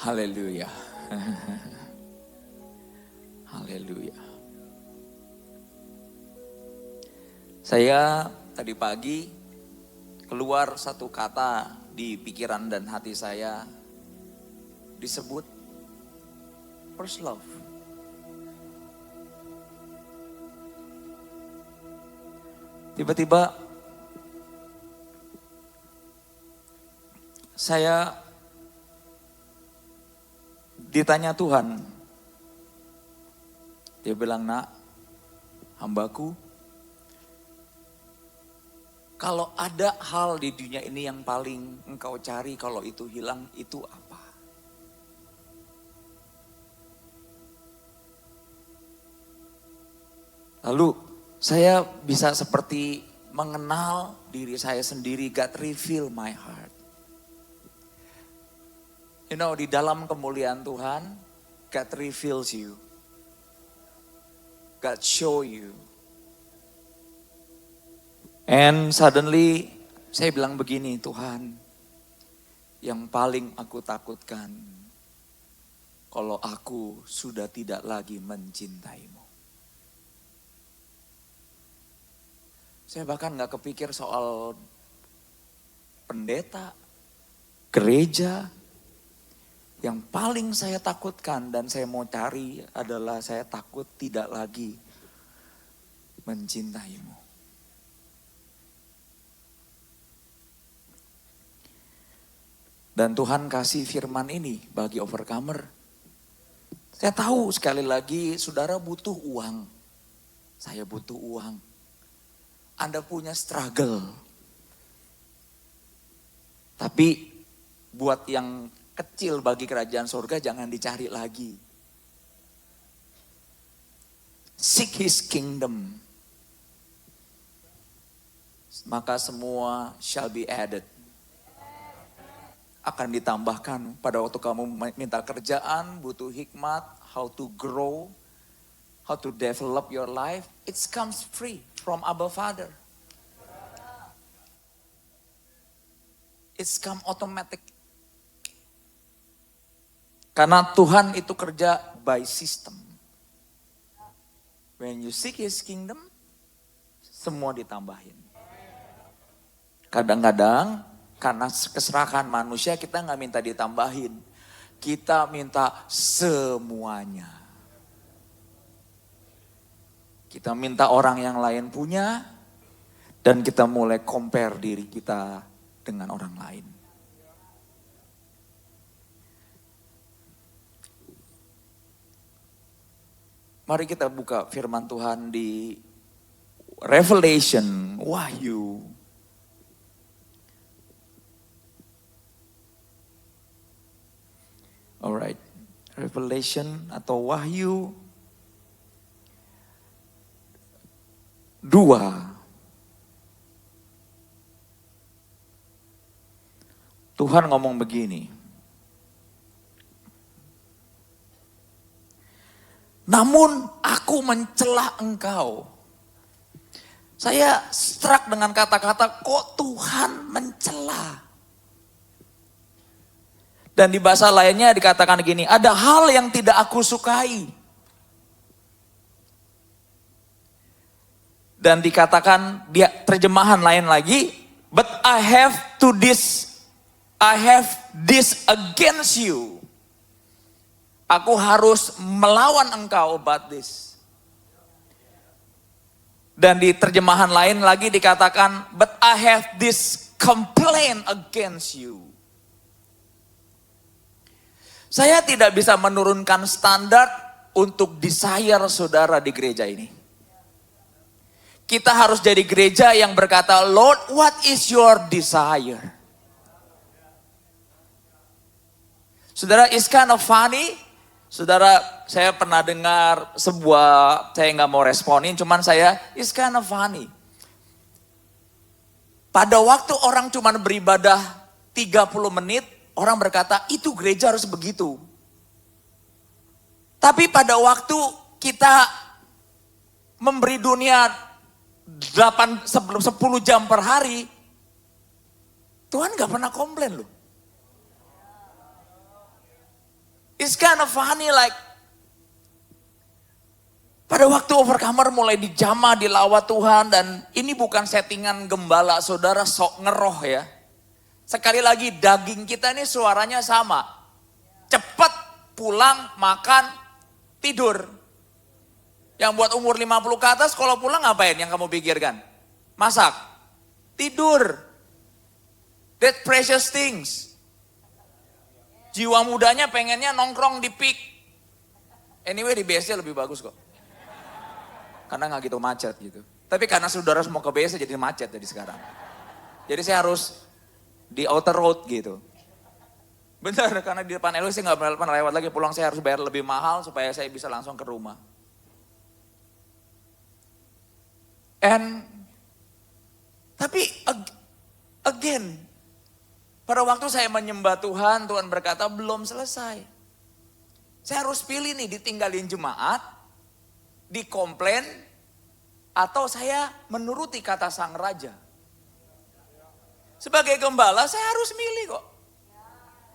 Haleluya. Haleluya. Saya tadi pagi keluar satu kata di pikiran dan hati saya, disebut first love. Tiba-tiba saya ditanya Tuhan. Dia bilang, "Nak, hambaku, kalau ada hal di dunia ini yang paling engkau cari, kalau itu hilang, itu apa?" Lalu saya bisa seperti mengenal diri saya sendiri. God reveal my heart. You know, di dalam kemuliaan Tuhan, God reveals you. God show you. And suddenly saya bilang begini, Tuhan, yang paling aku takutkan kalau aku sudah tidak lagi mencintaimu. Saya bahkan gak kepikir soal pendeta, gereja. Yang paling saya takutkan dan saya mau cari adalah saya takut tidak lagi mencintaimu. Dan Tuhan kasih firman ini bagi overcomer. Saya tahu sekali lagi saudara butuh uang. Saya butuh uang. Anda punya struggle. Tapi buat yang kecil bagi kerajaan surga jangan dicari lagi. Seek His kingdom. Maka semua shall be added. Akan ditambahkan pada waktu kamu minta kerjaan, butuh hikmat, how to grow, how to develop your life. It comes free from Abba Father. It's come automatic. Karena Tuhan itu kerja by system. When you seek His kingdom, semua ditambahin. Kadang-kadang karena keserahan manusia kita nggak minta ditambahin. Kita minta semuanya. Kita minta orang yang lain punya. Dan kita mulai compare diri kita dengan orang lain. Mari kita buka firman Tuhan di Revelation, Wahyu. Alright, Revelation atau Wahyu 2. Tuhan ngomong begini. Namun aku mencela engkau. Saya struck dengan kata-kata, kok Tuhan mencela? Dan di bahasa lainnya dikatakan gini, ada hal yang tidak aku sukai. Dan dikatakan, dia terjemahan lain lagi, but I have this against you. Aku harus melawan engkau about this. Dan di terjemahan lain lagi dikatakan, but I have this complaint against you. Saya tidak bisa menurunkan standar untuk desire saudara di gereja ini. Kita harus jadi gereja yang berkata, Lord, what is your desire? Saudara, it's kind of funny. Saudara, saya pernah dengar sebuah, saya nggak mau responin, cuman it's kind of funny. Pada waktu orang cuma beribadah 30 menit, orang berkata, itu gereja harus begitu. Tapi pada waktu kita memberi dunia 10 jam per hari, Tuhan gak pernah komplain loh. It's kind of funny like, pada waktu Overcomer mulai dijamah, dilawat Tuhan, dan ini bukan settingan gembala, saudara sok ngeroh ya. Sekali lagi daging kita ini suaranya sama. Cepat pulang, makan, tidur. Yang buat umur 50 ke atas kalau pulang ngapain yang kamu pikirkan? Masak, tidur. That precious things. Jiwa mudanya pengennya nongkrong di peak. Anyway di BSD lebih bagus kok. Karena gak gitu macet gitu. Tapi karena saudara semua ke BSD jadi macet jadi sekarang. Jadi saya harus di outer road gitu. Benar, karena di depan LW saya gak pernah lewat lagi. Pulang saya harus bayar lebih mahal supaya saya bisa langsung ke rumah. Tapi again, pada waktu saya menyembah Tuhan, Tuhan berkata belum selesai. Saya harus pilih nih, ditinggalin jemaat, dikomplain, atau saya menuruti kata sang raja. Sebagai gembala saya harus milih kok.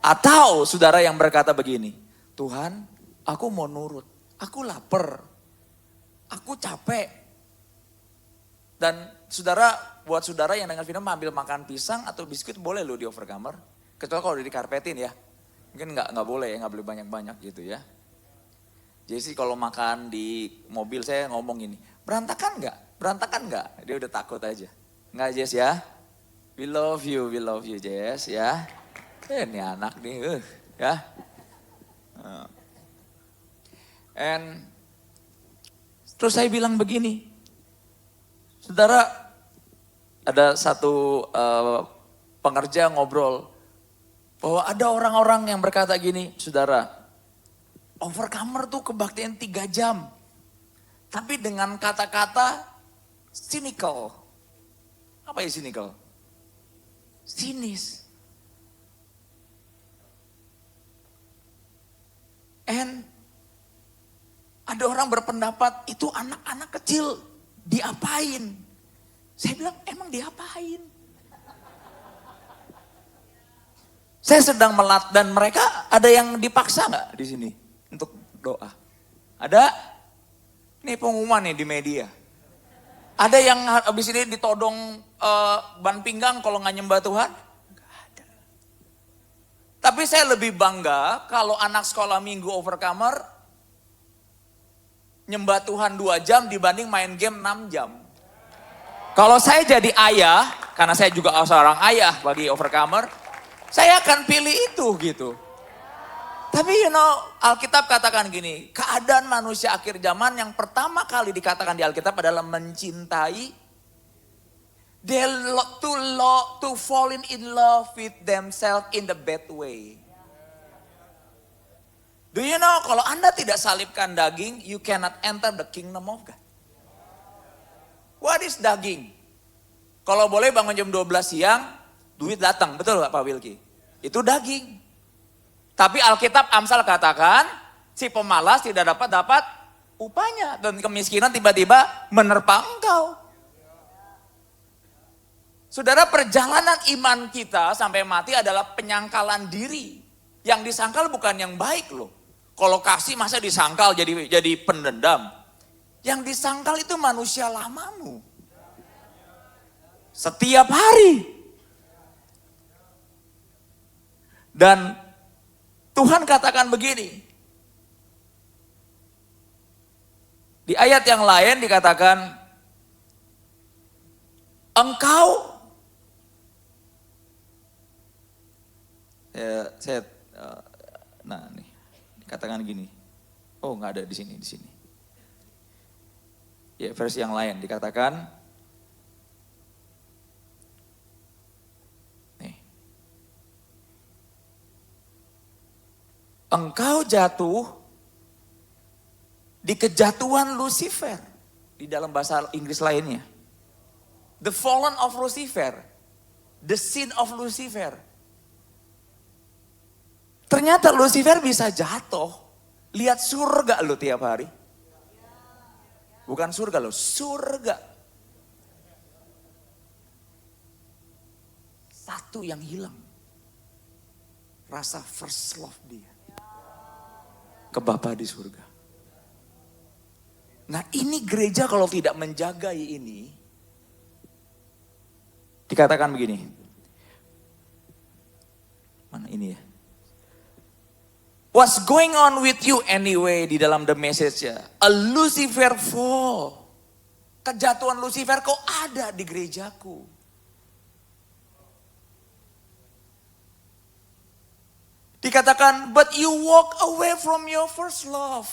Atau saudara yang berkata begini, Tuhan aku mau nurut, aku lapar, aku capek. Dan saudara, buat saudara yang dengar film ambil makan pisang atau biskuit boleh loh di Overcomer. Kecuali kalau udah dikarpetin ya. Mungkin nggak boleh ya, nggak boleh banyak-banyak gitu ya. Jadi sih kalau makan di mobil saya ngomong ini, berantakan nggak? Berantakan nggak? Dia udah takut aja. Nggak Jess ya? We love you Jess ya. Ini anak nih, ya. And terus saya bilang begini, saudara, ada satu pengerja ngobrol bahwa ada orang-orang yang berkata gini, saudara, Overcomer tuh kebaktian 3 jam. Tapi dengan kata-kata cynical. Apa ya cynical? Sinis. And ada orang berpendapat itu anak-anak kecil diapain? Saya bilang emang diapain? Saya sedang melat dan mereka ada yang dipaksa nggak di sini untuk doa? Ada? Ini pengumuman nih di media. Ada yang habis ini ditodong ban pinggang kalau nggak nyembah Tuhan? Nggak ada. Tapi saya lebih bangga kalau anak sekolah minggu Overcomer nyembah Tuhan 2 jam dibanding main game 6 jam. Kalau saya jadi ayah, karena saya juga seorang ayah bagi Overcomer, saya akan pilih itu gitu. Tapi Alkitab katakan gini, keadaan manusia akhir zaman yang pertama kali dikatakan di Alkitab adalah mencintai, to fall in love with themselves in the bad way. Do you know kalau Anda tidak salibkan daging, you cannot enter the kingdom of God. What is daging? Kalau boleh bangun jam 12 siang, duit datang, betul Pak Wilky? Itu daging. Tapi Alkitab Amsal katakan, si pemalas tidak dapat upahnya. Dan kemiskinan tiba-tiba menerpa engkau. Saudara, perjalanan iman kita sampai mati adalah penyangkalan diri. Yang disangkal bukan yang baik loh. Kalau kasih masa disangkal jadi pendendam. Yang disangkal itu manusia lamamu. Setiap hari. Dan Tuhan katakan begini. Di ayat yang lain dikatakan, engkau, nah nih, dikatakan gini. Oh nggak ada di sini. Ya versi yang lain dikatakan, engkau jatuh di kejatuhan Lucifer. Di dalam bahasa Inggris lainnya. The fallen of Lucifer. The sin of Lucifer. Ternyata Lucifer bisa jatuh. Lihat surga lo tiap hari. Bukan surga lo, surga. Satu yang hilang. Rasa first love dia. ke Bapa di surga. Nah ini gereja kalau tidak menjaga ini, dikatakan begini. Mana ini ya? What's going on with you anyway di dalam the message ya? A Lucifer fall. Kejatuhan Lucifer kok ada di gerejaku. Dikatakan, but you walk away from your first love.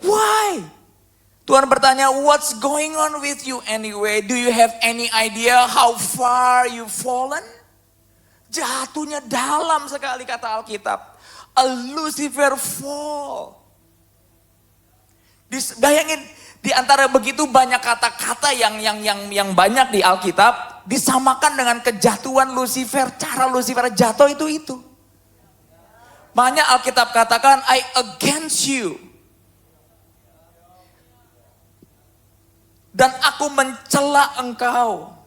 Why? Tuhan bertanya, what's going on with you anyway? Do you have any idea how far you've fallen? Jatuhnya dalam sekali kata Alkitab. A Lucifer fall. Bayangin, di antara begitu banyak kata-kata yang banyak di Alkitab, disamakan dengan kejatuhan Lucifer. Cara Lucifer jatuh itu. Makanya Alkitab katakan, I against you. Dan aku mencela engkau.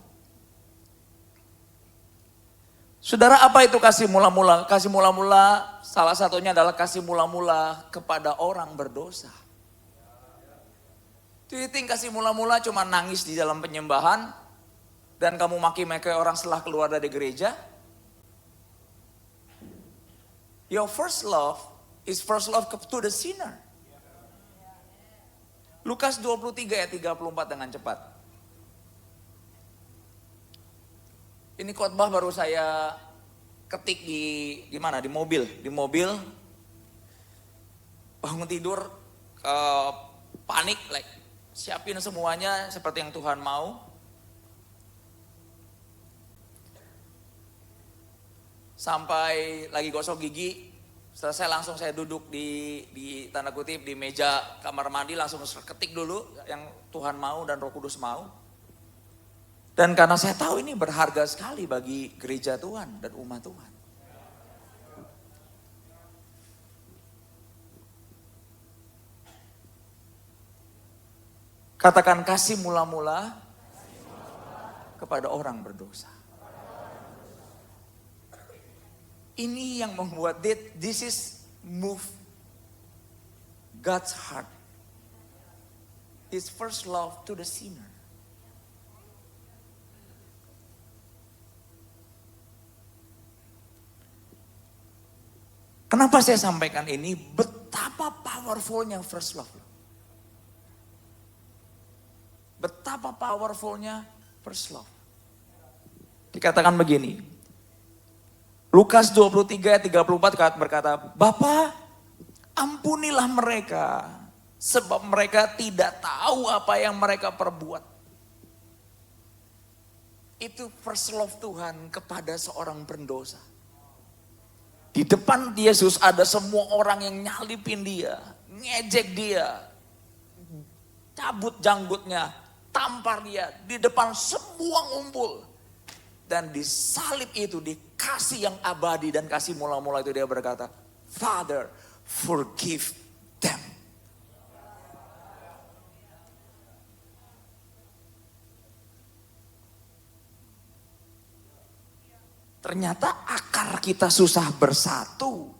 Saudara, apa itu kasih mula-mula? Kasih mula-mula salah satunya adalah kasih mula-mula kepada orang berdosa. Do you think kasih mula-mula cuma nangis di dalam penyembahan dan kamu maki-maki orang setelah keluar dari gereja? Your first love is first love to the sinner. Lukas 23 ayat 34 dengan cepat. Ini khotbah baru saya ketik di mana? Di mobil. Bangun tidur, panik, siapin semuanya seperti yang Tuhan mau. Sampai lagi gosok gigi. Selesai langsung saya duduk di tanda kutip di meja kamar mandi, langsung ketik dulu yang Tuhan mau dan Roh Kudus mau. Dan karena saya tahu ini berharga sekali bagi gereja Tuhan dan umat Tuhan. Katakan kasih mula-mula kepada orang berdosa. Ini yang membuat this is move God's heart. His first love to the sinner. Kenapa saya sampaikan ini? Betapa powerfulnya first love. Betapa powerfulnya first love. Dikatakan begini. Lukas 23 ayat 34 berkata, Bapa, ampunilah mereka, sebab mereka tidak tahu apa yang mereka perbuat. Itu first love Tuhan kepada seorang pendosa. Di depan Yesus ada semua orang yang nyalipin dia, ngejek dia, cabut janggutnya, tampar dia di depan semua ngumpul. Dan di salib itu dikasih yang abadi dan kasih mula-mula itu dia berkata, Father, forgive them. Ternyata akar kita susah bersatu.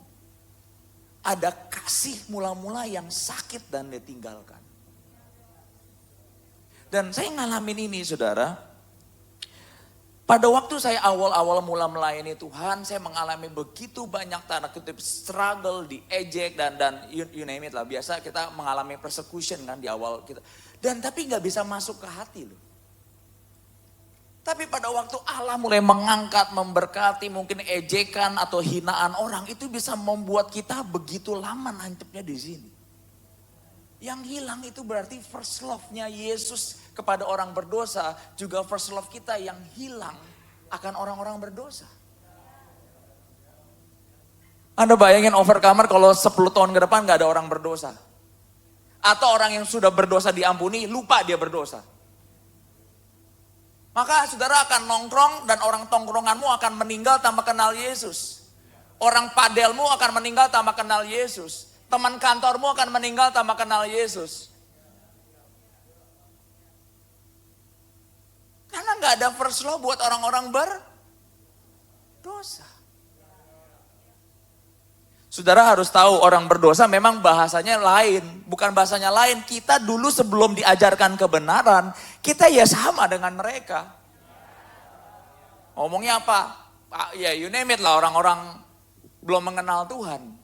Ada kasih mula-mula yang sakit dan ditinggalkan. Dan saya ngalamin ini saudara. Pada waktu saya awal-awal mula melayani Tuhan, saya mengalami begitu banyak tanda kutip struggle, diejek dan you name it lah. Biasa kita mengalami persecution kan di awal kita. Dan tapi gak bisa masuk ke hati loh. Tapi pada waktu Allah mulai mengangkat, memberkati, mungkin ejekan atau hinaan orang, itu bisa membuat kita begitu lama nancepnya di sini. Yang hilang itu berarti first love-nya Yesus kepada orang berdosa, juga first love kita yang hilang akan orang-orang berdosa. Anda bayangin overcomer kalau 10 tahun ke depan gak ada orang berdosa. Atau orang yang sudah berdosa diampuni, lupa dia berdosa. Maka saudara akan nongkrong dan orang tongkronganmu akan meninggal tanpa kenal Yesus. Orang padelmu akan meninggal tanpa kenal Yesus. Teman kantormu akan meninggal tanpa kenal Yesus. Karena gak ada first love buat orang-orang berdosa. Saudara harus tahu orang berdosa memang bahasanya lain. Bukan bahasanya lain. Kita dulu sebelum diajarkan kebenaran, kita ya sama dengan mereka. Ngomongnya apa? Ya you name it lah, orang-orang belum mengenal Tuhan.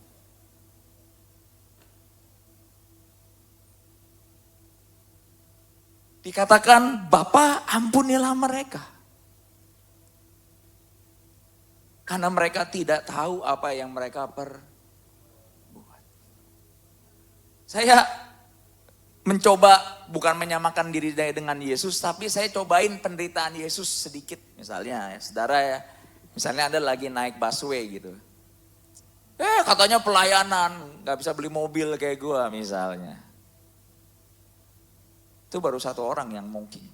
Dikatakan, Bapa ampunilah mereka. Karena mereka tidak tahu apa yang mereka perbuat. Saya mencoba bukan menyamakan diri saya dengan Yesus, tapi saya cobain penderitaan Yesus sedikit. Misalnya ya, saudara ya, misalnya Anda lagi naik busway gitu. Katanya pelayanan, gak bisa beli mobil kayak gue misalnya. Itu baru satu orang yang mungkin.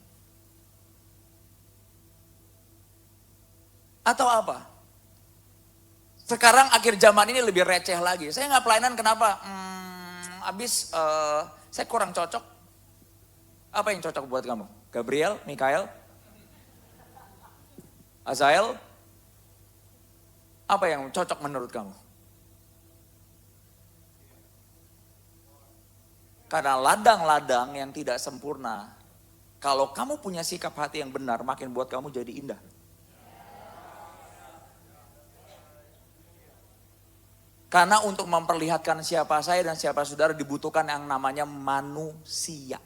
Atau apa? Sekarang akhir zaman ini lebih receh lagi. Saya gak pelayanan kenapa? Saya kurang cocok. Apa yang cocok buat kamu? Gabriel, Mikael, Azael? Apa yang cocok menurut kamu? Karena ladang-ladang yang tidak sempurna, kalau kamu punya sikap hati yang benar, makin buat kamu jadi indah. Karena untuk memperlihatkan siapa saya dan siapa saudara dibutuhkan yang namanya manusia.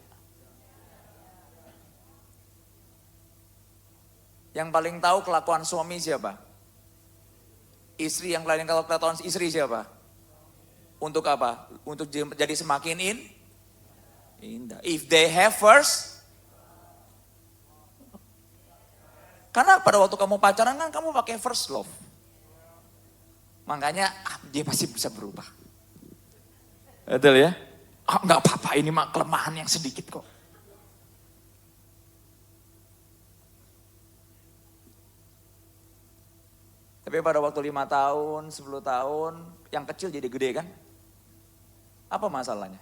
Yang paling tahu kelakuan suami siapa? Istri. Yang paling tahu kelakuan istri siapa? Untuk apa? Untuk jadi semakin indah. If they have first. Karena pada waktu kamu pacaran kan kamu pakai first love. Makanya dia pasti bisa berubah. Betul ya? Enggak apa-apa, ini mah kelemahan yang sedikit kok. Tapi pada waktu 5 tahun, 10 tahun, yang kecil jadi gede kan? Apa masalahnya?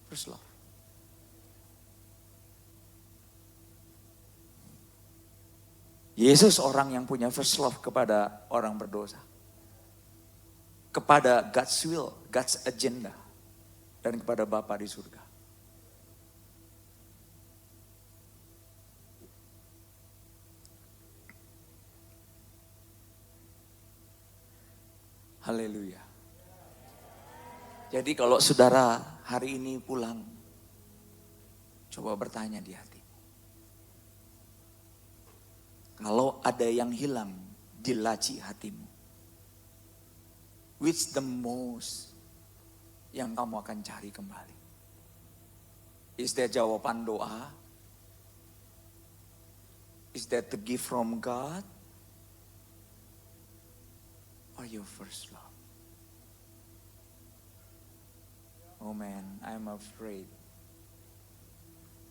First love. Yesus orang yang punya first love kepada orang berdosa. Kepada God's will, God's agenda. Dan kepada Bapa di surga. Haleluya. Jadi kalau saudara hari ini pulang, coba bertanya di hati. Kalau ada yang hilang di laci hatimu, which the most yang kamu akan cari kembali? Is that jawaban doa? Is that the gift from God? Or your first love? Oh man, I'm afraid.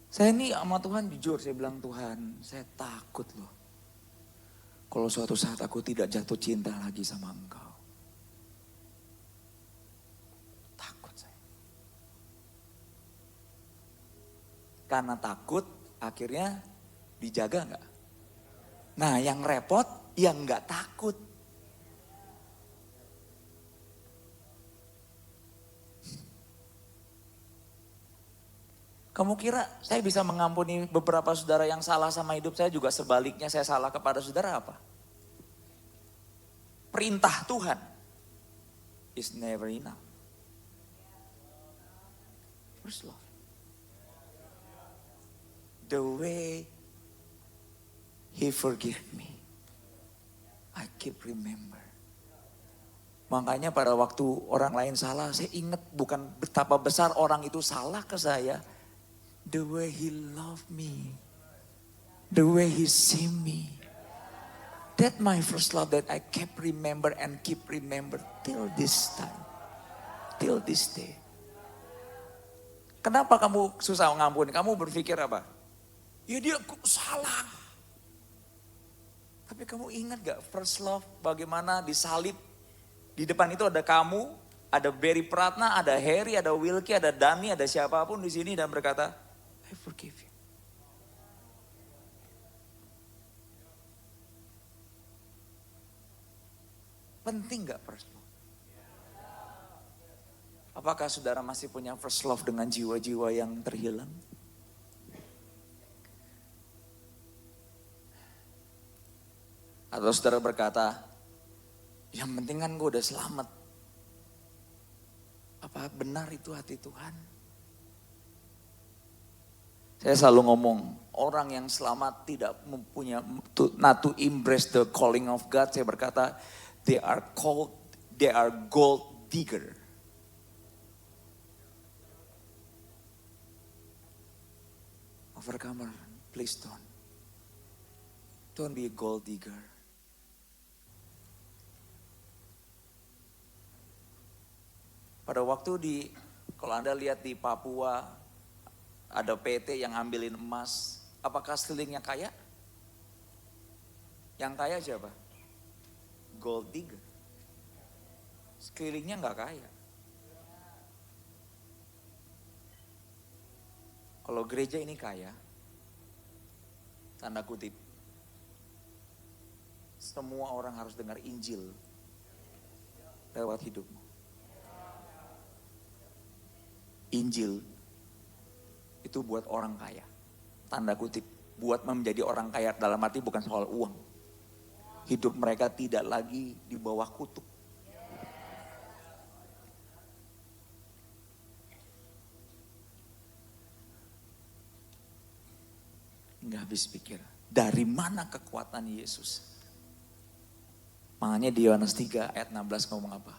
Saya ini sama Tuhan jujur, saya bilang Tuhan, saya takut loh. Kalau suatu saat aku tidak jatuh cinta lagi sama Engkau. Takut saya. Karena takut, akhirnya dijaga enggak? Nah yang repot, yang enggak takut. Kamu kira saya bisa mengampuni beberapa saudara yang salah sama hidup saya, juga sebaliknya saya salah kepada saudara apa? Perintah Tuhan is never enough. First love. The way He forgive me, I keep remember. Makanya pada waktu orang lain salah, saya ingat bukan betapa besar orang itu salah ke saya. The way He loved me. The way He see me. That my first love that I kept remember and keep remember till this time. Till this day. Kenapa kamu susah ngampuni? Kamu berpikir apa? Ya dia salah. Tapi kamu ingat gak first love bagaimana disalib? Di depan itu ada kamu, ada Barry Pratna, ada Harry, ada Wilkie, ada Dani, ada siapapun di sini dan berkata, I forgive you. Penting gak first love? Apakah saudara masih punya first love dengan jiwa-jiwa yang terhilang? Atau saudara berkata, yang penting kan gue udah selamat. Apa benar itu hati Tuhan? Saya selalu ngomong, orang yang selamat tidak mempunyai, not to embrace the calling of God. Saya berkata, they are gold digger. Overcomer, please don't be a gold digger. Pada waktu kalau Anda lihat di Papua, ada PT yang ambilin emas. Apakah sekelilingnya kaya? Yang kaya siapa? Gold digger. Sekelilingnya nggak kaya. Kalau gereja ini kaya, tanda kutip, semua orang harus dengar Injil lewat hidupmu. Injil itu buat orang kaya. Tanda kutip, buat menjadi orang kaya dalam arti bukan soal uang. Hidup mereka tidak lagi di bawah kutuk. Nggak habis pikir, dari mana kekuatan Yesus? Makanya di Yohanes 3 ayat 16 ngomong apa?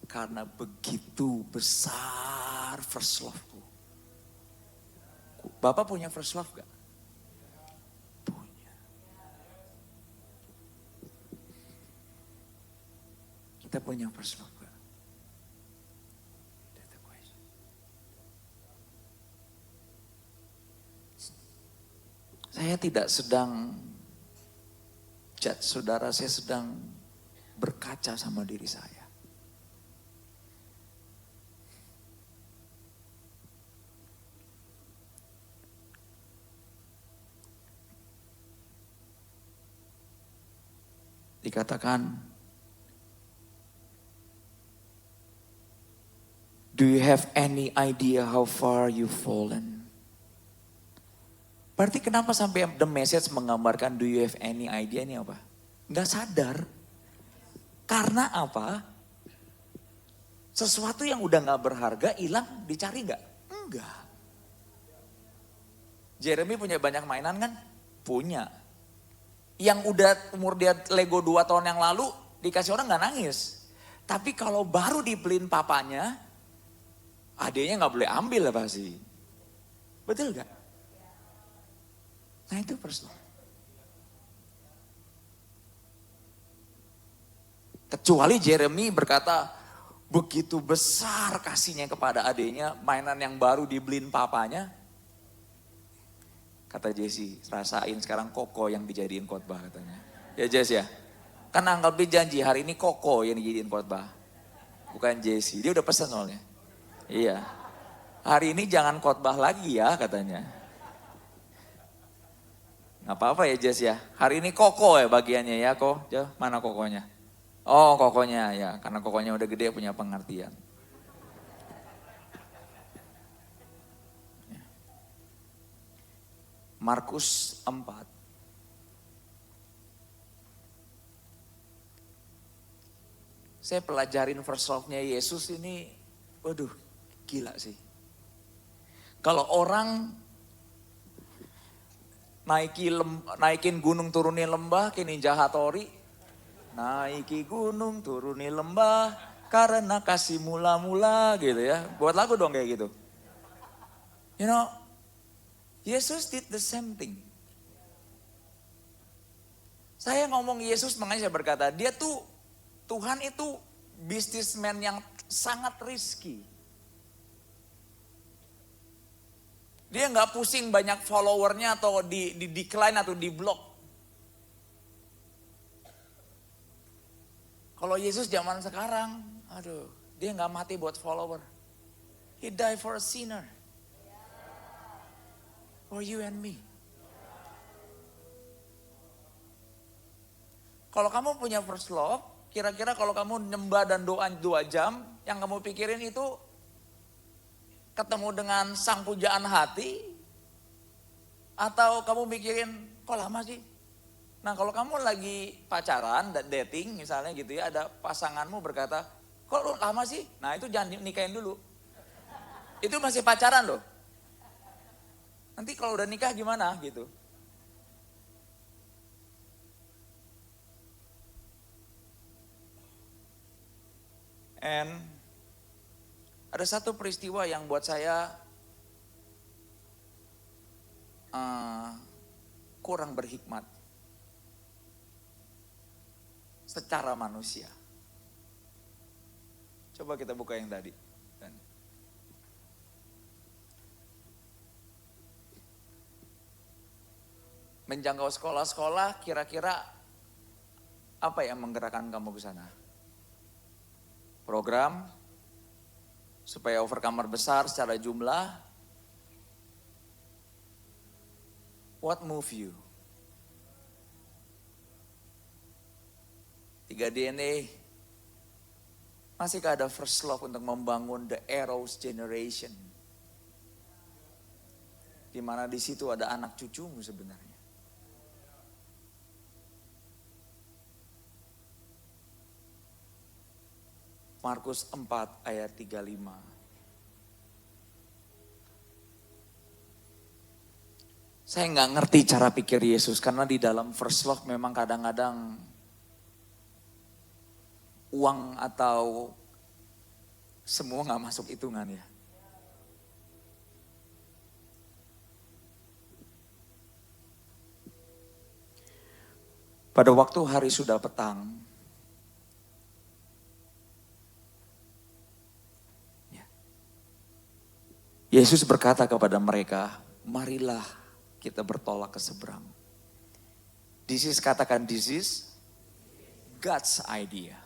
Karena begitu besar first love-ku. Bapak punya first love gak? Punya. Kita punya first love gak? That's the question. Saya tidak sedang judge saudara, saya sedang berkaca sama diri saya. Dikatakan, do you have any idea how far you've fallen? Berarti kenapa sampai the message menggambarkan do you have any idea ini apa? Nggak sadar. Karena apa? Sesuatu yang udah nggak berharga hilang dicari nggak? Enggak. Jeremy punya banyak mainan kan? Punya. Yang udah umur dia Lego 2 tahun yang lalu dikasih orang nggak nangis. Tapi kalau baru dibeliin papanya, adiknya nggak boleh ambil lah pasti. Betul gak? Nah itu first love. Kecuali Jeremy berkata, begitu besar kasihnya kepada adiknya, mainan yang baru dibeliin papanya. Kata Jesse, rasain sekarang Koko yang dijadiin khotbah katanya. Ya Jess ya, kan Uncle B janji hari ini Koko yang dijadiin khotbah. Bukan Jesse, dia udah pesan soalnya. Iya, hari ini jangan khotbah lagi ya katanya. Gak apa-apa ya Jess ya, hari ini Koko ya bagiannya ya kok. Mana Kokonya? Oh Kokonya ya, karena Kokonya udah gede punya pengertian. Markus 4. Saya pelajarin first love-nya Yesus ini, waduh gila sih. Kalau orang naikin gunung turunin lembah, kayak Ninja Hattori. Naiki gunung turunin lembah, karena kasih mula-mula gitu ya. Buat lagu dong kayak gitu. You know, Yesus did the same thing. Saya ngomong Yesus makanya saya berkata, dia tuh, Tuhan itu businessman yang sangat risky. Dia gak pusing banyak followernya atau di decline atau di block. Kalau Yesus zaman sekarang, aduh, dia gak mati buat follower. He died for a sinner. For you and me. Kalau kamu punya first love, Kira-kira kalau kamu nyembah dan doa 2 jam, yang kamu pikirin itu ketemu dengan sang pujaan hati, atau kamu mikirin kok lama sih? Nah kalau kamu lagi pacaran dan dating misalnya gitu ya, ada pasanganmu berkata, kok lu lama sih? Nah itu jangan nikahin dulu. Itu masih pacaran loh. Nanti kalau udah nikah gimana gitu. And ada satu peristiwa yang buat saya kurang berhikmat secara manusia. Coba kita buka yang tadi. Menjangkau sekolah-sekolah, kira-kira apa yang menggerakkan kamu ke sana? Program supaya overcomer besar secara jumlah. What move you? 3 DNA. Masihkah ada first love untuk membangun the Eros generation? Di mana di situ ada anak cucumu sebenarnya. Markus 4 ayat 35. Saya nggak ngerti cara pikir Yesus karena di dalam first love memang kadang-kadang uang atau semua nggak masuk hitungan ya. Pada waktu hari sudah petang, Yesus berkata kepada mereka, marilah kita bertolak ke seberang. This is, katakan this is God's idea.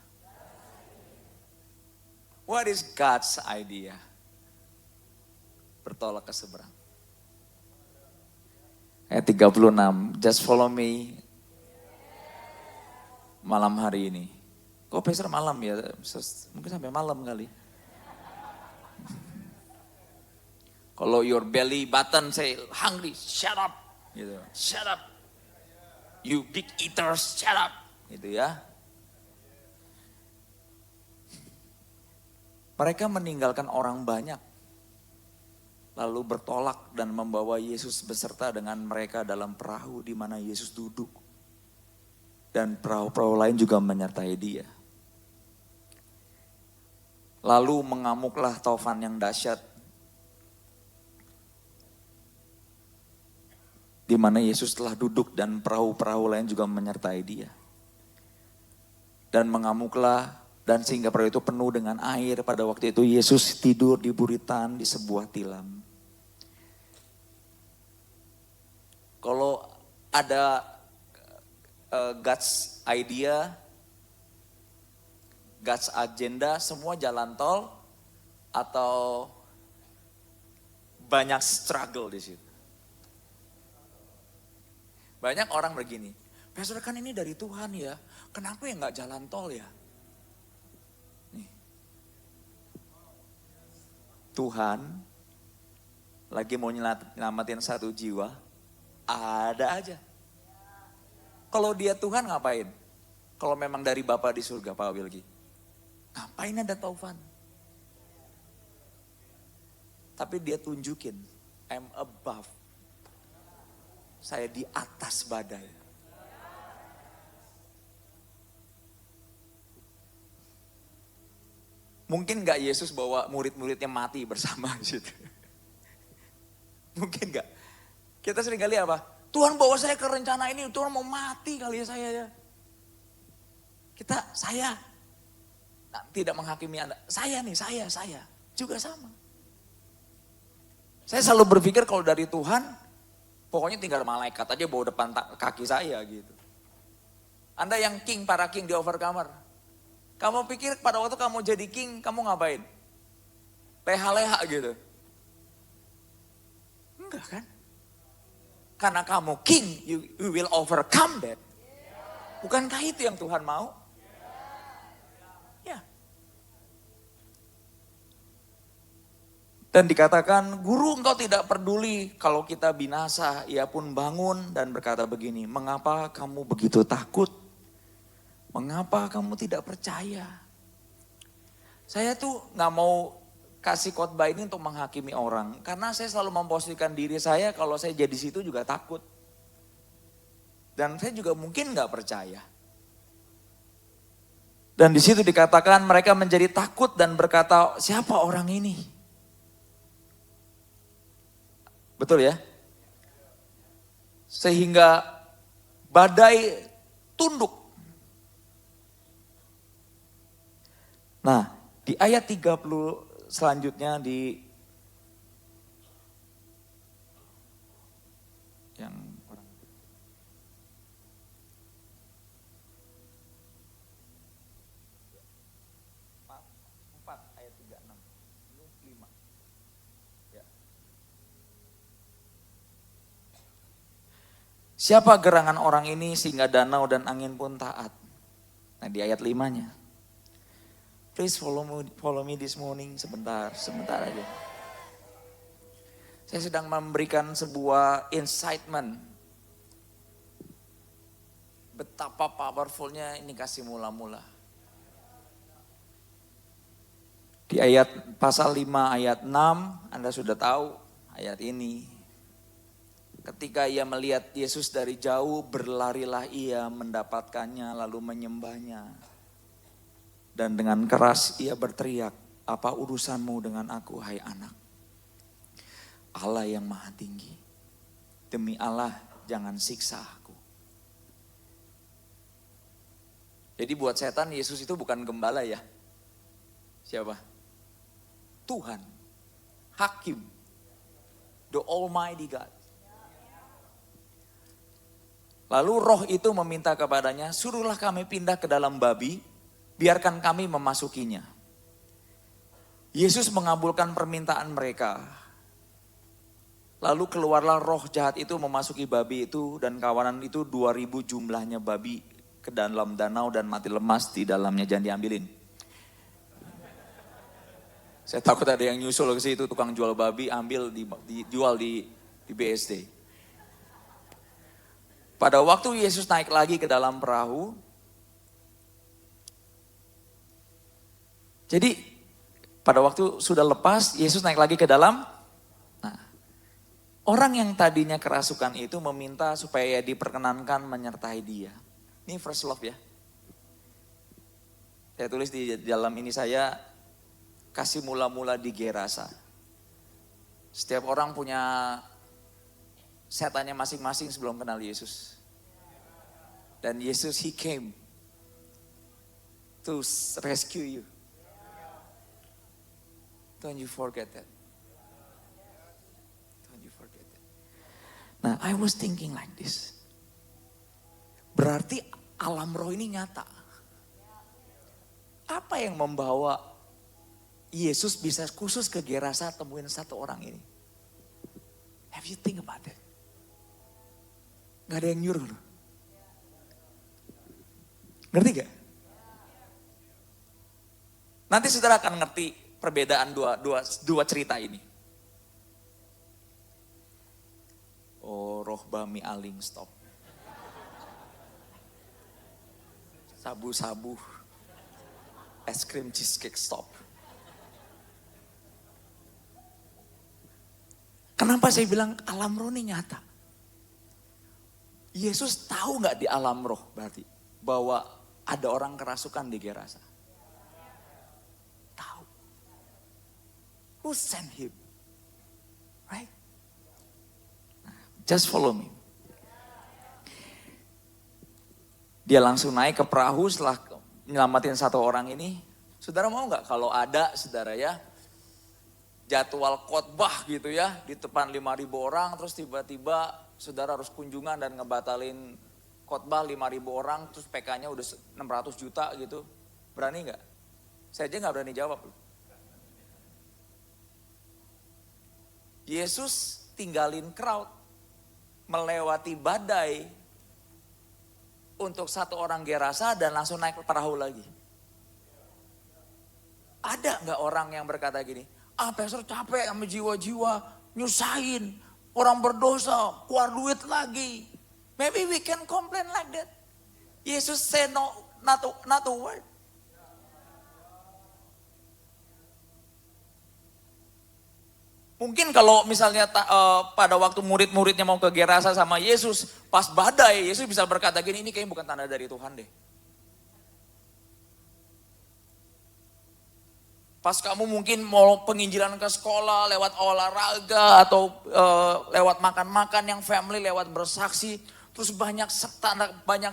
What is God's idea? Bertolak ke seberang. Ayat 36, just follow me malam hari ini. Kok Pastor malam ya? Mungkin sampai malam kali. Kalau your belly button say hungry, shut up, gitu. Shut up, you big eaters, shut up, gitu ya. Mereka meninggalkan orang banyak, lalu bertolak dan membawa Yesus beserta dengan mereka dalam perahu di mana Yesus duduk, dan perahu-perahu lain juga menyertai dia. Lalu mengamuklah taufan yang dahsyat, di mana Yesus telah duduk dan perahu-perahu lain juga menyertai dia. Dan mengamuklah, dan sehingga perahu itu penuh dengan air. Pada waktu itu Yesus tidur di buritan di sebuah tilam. Kalau ada God's idea, God's agenda, semua jalan tol atau banyak struggle di situ. Banyak orang begini, Pastor kan ini dari Tuhan ya, kenapa ya nggak jalan tol ya? Nih. Tuhan lagi mau nyelamatin satu jiwa, ada aja. Kalau dia Tuhan ngapain? Kalau memang dari Bapa di surga, Pak Wilgi, ngapain ada taufan? Tapi dia tunjukin, I'm above. Saya di atas badai. Mungkin gak Yesus bawa murid-muridnya mati bersama di situ? Mungkin gak? Kita sering kali apa? Tuhan bawa saya ke rencana ini, Tuhan mau mati kali ya saya ya. Saya tidak menghakimi Anda. Saya juga sama. Saya selalu berpikir kalau dari Tuhan, pokoknya tinggal malaikat aja bawa depan kaki saya gitu. Anda yang king, para king di overcomer. Kamu pikir pada waktu kamu jadi king, kamu ngapain? Leha-leha gitu. Enggak kan? Karena kamu king, you will overcome that. Bukankah itu yang Tuhan mau? Dan dikatakan, guru engkau tidak peduli kalau kita binasa. Ia pun bangun dan berkata begini, mengapa kamu begitu takut? Mengapa kamu tidak percaya? Saya tuh gak mau kasih khotbah ini untuk menghakimi orang. Karena saya selalu memposisikan diri saya kalau saya jadi situ juga takut. Dan saya juga mungkin gak percaya. Dan di situ dikatakan mereka menjadi takut dan berkata, siapa orang ini? Betul ya? Sehingga badai tunduk. Nah, di ayat 30 selanjutnya di yang orang 4 ayat 36. 5. Ya. Siapa gerangan orang ini sehingga danau dan angin pun taat? Nah, di ayat 5-nya. Please follow me this morning. Sebentar aja. Saya sedang memberikan sebuah incitement. Betapa powerfulnya ini kasih mula-mula. Di ayat pasal 5 ayat 6, Anda sudah tahu ayat ini. Ketika ia melihat Yesus dari jauh, berlarilah ia mendapatkannya lalu menyembahnya. Dan dengan keras ia berteriak, apa urusanmu dengan aku hai anak? Allah yang maha tinggi, demi Allah jangan siksa aku. Jadi buat setan Yesus itu bukan gembala ya. Siapa? Tuhan, Hakim, the Almighty God. Lalu roh itu meminta kepadanya, suruhlah kami pindah ke dalam babi, biarkan kami memasukinya. Yesus mengabulkan permintaan mereka. Lalu keluarlah roh jahat itu memasuki babi itu, dan kawanan itu 2000 jumlahnya babi ke dalam danau dan mati lemas di dalamnya, jangan diambilin. Saya takut ada yang nyusul ke situ, tukang jual babi ambil dijual di BSD. Pada waktu Yesus naik lagi ke dalam perahu, jadi pada waktu sudah lepas, Yesus naik lagi ke dalam. Nah, orang yang tadinya kerasukan itu meminta supaya diperkenankan menyertai dia. Ini first love ya. Saya tulis di dalam ini saya, kasih mula-mula di Gerasa. Setiap orang punya setannya masing-masing sebelum kenal Yesus. Dan Yesus, He came to rescue you. Don't you forget that. Don't you forget that. Nah, I was thinking like this. Berarti alam roh ini nyata. Apa yang membawa Yesus bisa khusus ke Gerasa temuin satu orang ini? Have you think about that? Gak ada yang nyuruh loh. Ngerti gak? Nanti saudara akan ngerti perbedaan dua cerita ini. Oh, roh bami aling stop. Sabu-sabu. Es krim cheesecake stop. Kenapa saya bilang alam roh ini nyata? Yesus tahu gak di alam roh berarti bahwa ada orang kerasukan di Gerasa? Tahu. Who sent him? Right? Nah, just follow me. Dia langsung naik ke perahu setelah nyelamatin satu orang ini. Saudara mau gak kalau ada saudara ya, jadwal khotbah gitu ya, di depan 5.000 orang, terus tiba-tiba saudara harus kunjungan dan ngebatalin khotbah 5.000 orang, terus PK-nya udah 600 juta gitu. Berani gak? Saya aja gak berani jawab. Yesus tinggalin crowd, melewati badai untuk satu orang Gerasa dan langsung naik ke perahu lagi. Ada gak orang yang berkata gini, Pastor capek sama jiwa-jiwa, nyusahin. Orang berdosa, keluar duit lagi. Maybe we can complain like that. Yesus say no, not a word. Mungkin kalau misalnya pada waktu murid-muridnya mau ke Gerasa sama Yesus, pas badai, Yesus bisa berkata gini, ini kayaknya bukan tanda dari Tuhan deh. Pas kamu mungkin mau penginjilan ke sekolah, lewat olahraga, atau lewat makan-makan yang family, lewat bersaksi, terus banyak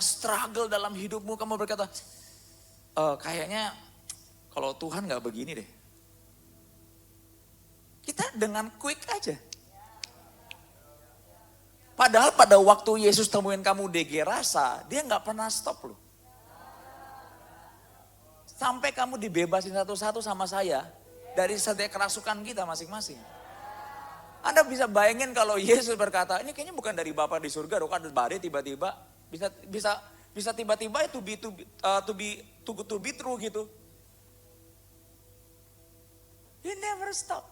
struggle dalam hidupmu, kamu berkata, kayaknya kalau Tuhan gak begini deh. Kita dengan quick aja. Padahal pada waktu Yesus temuin kamu di Gerasa, dia gak pernah stop loh. Sampai kamu dibebasin satu-satu sama saya dari setiap kerasukan kita masing-masing. Anda bisa bayangin kalau Yesus berkata, ini kayaknya bukan dari Bapa di surga, ada badai tiba-tiba bisa tiba-tiba to be true gitu. He never stop.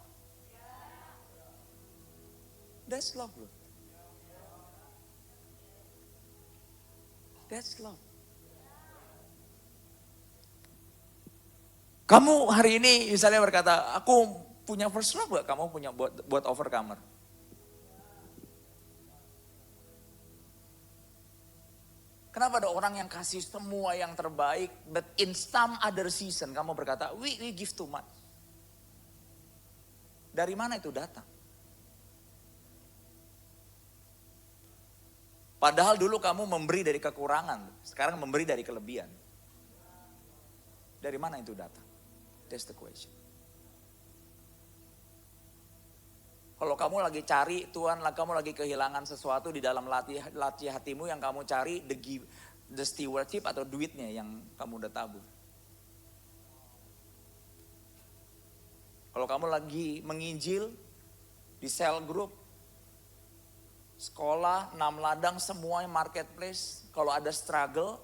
That's love, loh. That's love. Kamu hari ini misalnya berkata, aku punya first love gak? Kamu punya buat overcomer. Kenapa ada orang yang kasih semua yang terbaik, but in some other season kamu berkata, we give too much. Dari mana itu datang? Padahal dulu kamu memberi dari kekurangan, sekarang memberi dari kelebihan. Dari mana itu datang? That's the question. Kalau kamu lagi cari Tuhan, kamu lagi kehilangan sesuatu di dalam latih hatimu yang kamu cari, the stewardship atau duitnya yang kamu udah tabur. Kalau kamu lagi menginjil di cell group, sekolah, 6 ladang, semuanya marketplace, kalau ada struggle,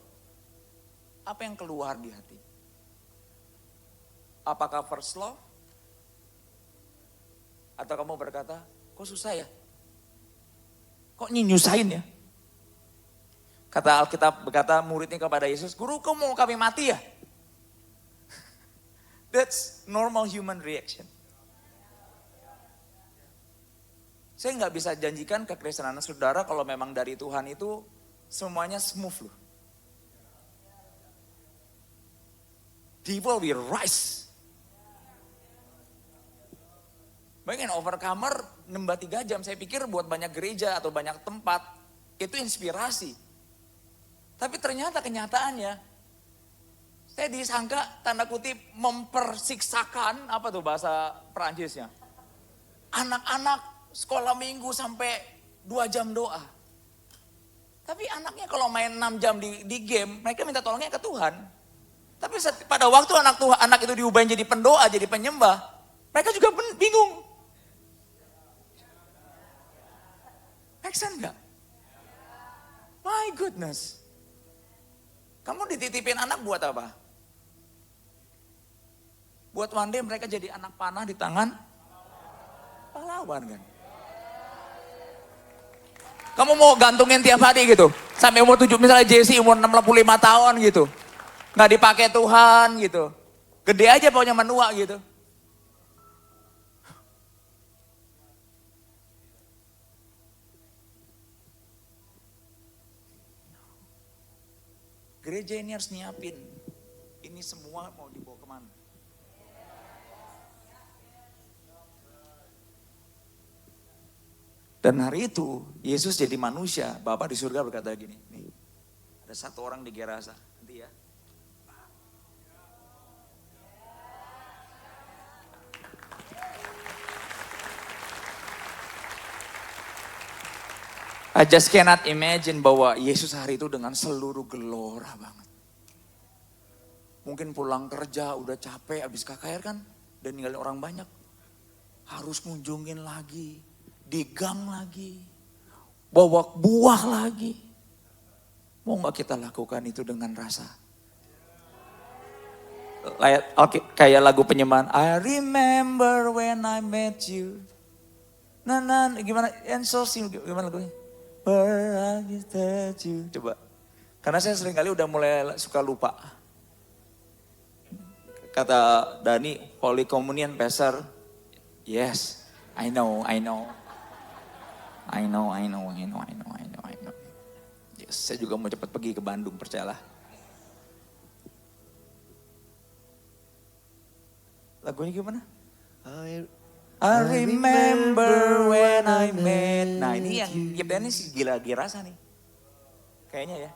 apa yang keluar di hati? Apakah first love? Atau kamu berkata, kok susah ya? Kok nyusahin ya? Kata Alkitab, berkata muridnya kepada Yesus, Guru, kok mau kami mati ya? That's normal human reaction. Saya nggak bisa janjikan kekristenan saudara kalau memang dari Tuhan itu semuanya smooth loh. Devil will rise. Bayangin overcomer nembah 3 jam, saya pikir buat banyak gereja atau banyak tempat, itu inspirasi. Tapi ternyata kenyataannya, saya disangka tanda kutip mempersiksakan, apa tuh bahasa Perancisnya? Anak-anak sekolah minggu sampai 2 jam doa. Tapi anaknya kalau main 6 jam di game, mereka minta tolongnya ke Tuhan. Tapi pada waktu anak itu diubah jadi pendoa, jadi penyembah, mereka juga bingung. Make sense gak? My goodness. Kamu dititipin anak buat apa? Buat one day mereka jadi anak panah di tangan pahlawan kan? Kamu mau gantungin tiap hari gitu? Sampai umur 7, misalnya Jesse umur 65 tahun gitu. Gak dipakai Tuhan gitu. Gede aja pokoknya menua gitu. Gereja ini harus nyiapin. Ini semua mau dibawa kemana? Dan hari itu Yesus jadi manusia. Bapa di surga berkata gini, nih, ada satu orang di Gerasa, nanti ya. I just cannot imagine bahwa Yesus hari itu dengan seluruh gelora banget. Mungkin pulang kerja udah capek, habis KKR kan, dan ninggalin orang banyak. Harus ngunjungin lagi, digang lagi, bawa buah lagi. Mau gak kita lakukan itu dengan rasa? Kayak lagu penyembahan. I remember when I met you. Gimana? And so simple. Gimana lagunya? Where I met you. Coba. Karena saya sering kali udah mulai suka lupa. Kata Dani, Holy Communion, Pastor. Yes, I know. Yes, saya juga mau cepat pergi ke Bandung, percayalah. Lagunya gimana? I remember when I met. Nah ini yang ini si gila rasa nih. Kayaknya ya.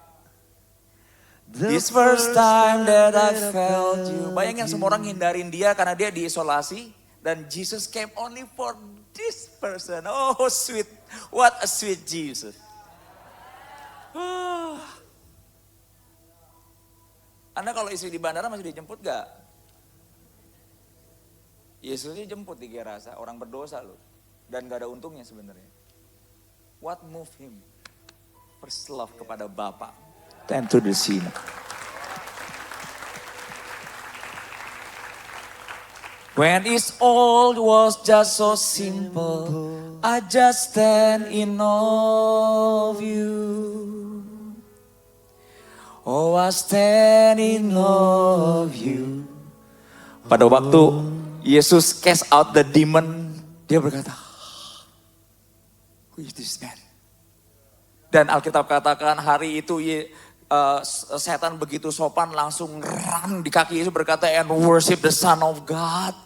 This first time that I felt you. Bayangin semua orang hindarin dia karena dia diisolasi. Dan Jesus came only for this person. Oh sweet. What a sweet Jesus. Anda kalau istri di bandara masih dijemput gak? Yesusnya jemput di Gerasa, orang berdosa loh. Dan gak ada untungnya sebenarnya. What moved him? First love kepada Bapa. And to the scene. When it's all was just so simple, I just stand in awe of you. Oh, I stand in awe of you. Pada waktu Yesus cast out the demon, dia berkata, who is this man? Dan Alkitab katakan hari itu setan begitu sopan langsung run di kaki Yesus berkata, and worship the Son of God.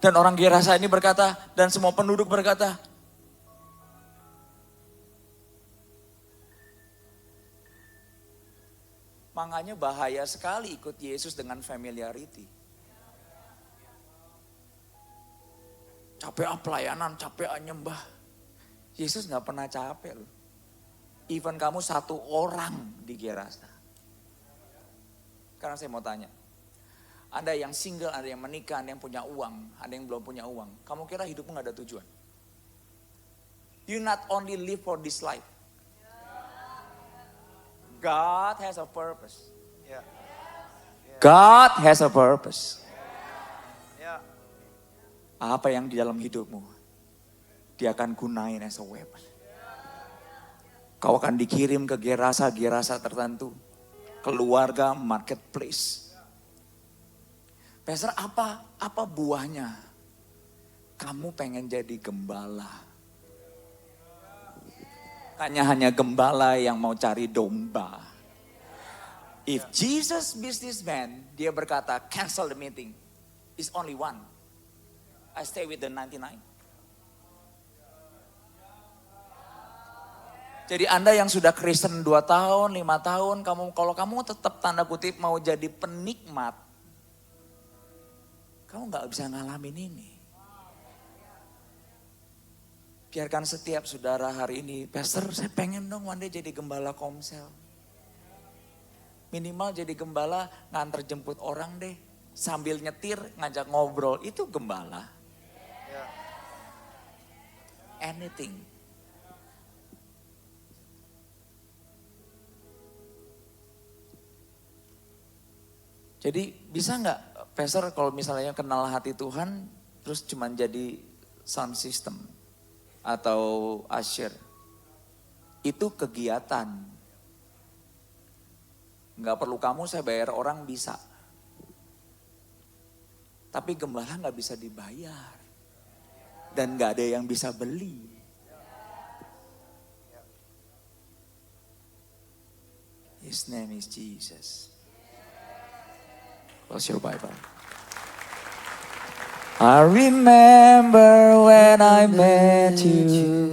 Dan orang Gerasa ini berkata, dan semua penduduk berkata, makanya bahaya sekali ikut Yesus dengan familiarity. Capek pelayanan, capek nyembah. Yesus gak pernah capek loh. Even kamu satu orang di Gerasa. Sekarang saya mau tanya. Anda yang single, Anda yang menikah, Anda yang punya uang, Anda yang belum punya uang. Kamu kira hidupmu gak ada tujuan? You not only live for this life. God has a purpose. God has a purpose. Apa yang di dalam hidupmu, dia akan gunain as a weapon. Kau akan dikirim ke gerasa-gerasa tertentu. Keluarga, marketplace. Pastor, apa buahnya? Kamu pengen jadi gembala. Hanya gembala yang mau cari domba. If Jesus businessman, dia berkata cancel the meeting. It's only one. I stay with the 99. Jadi Anda yang sudah Kristen 2 tahun, 5 tahun, kalau kamu tetap tanda kutip mau jadi penikmat, kamu gak bisa ngalamin ini. Biarkan setiap saudara hari ini, Pastor saya pengen dong one day jadi gembala Komsel. Minimal jadi gembala nganter jemput orang deh. Sambil nyetir ngajak ngobrol, itu gembala. Anything. Jadi bisa nggak, Pastor kalau misalnya kenal hati Tuhan, terus cuman jadi sound system atau usher, itu kegiatan. Nggak perlu kamu saya bayar orang bisa. Tapi gembala nggak bisa dibayar. Dan nggak ada yang bisa beli. His name is Jesus. Close your Bible. I remember when I met you.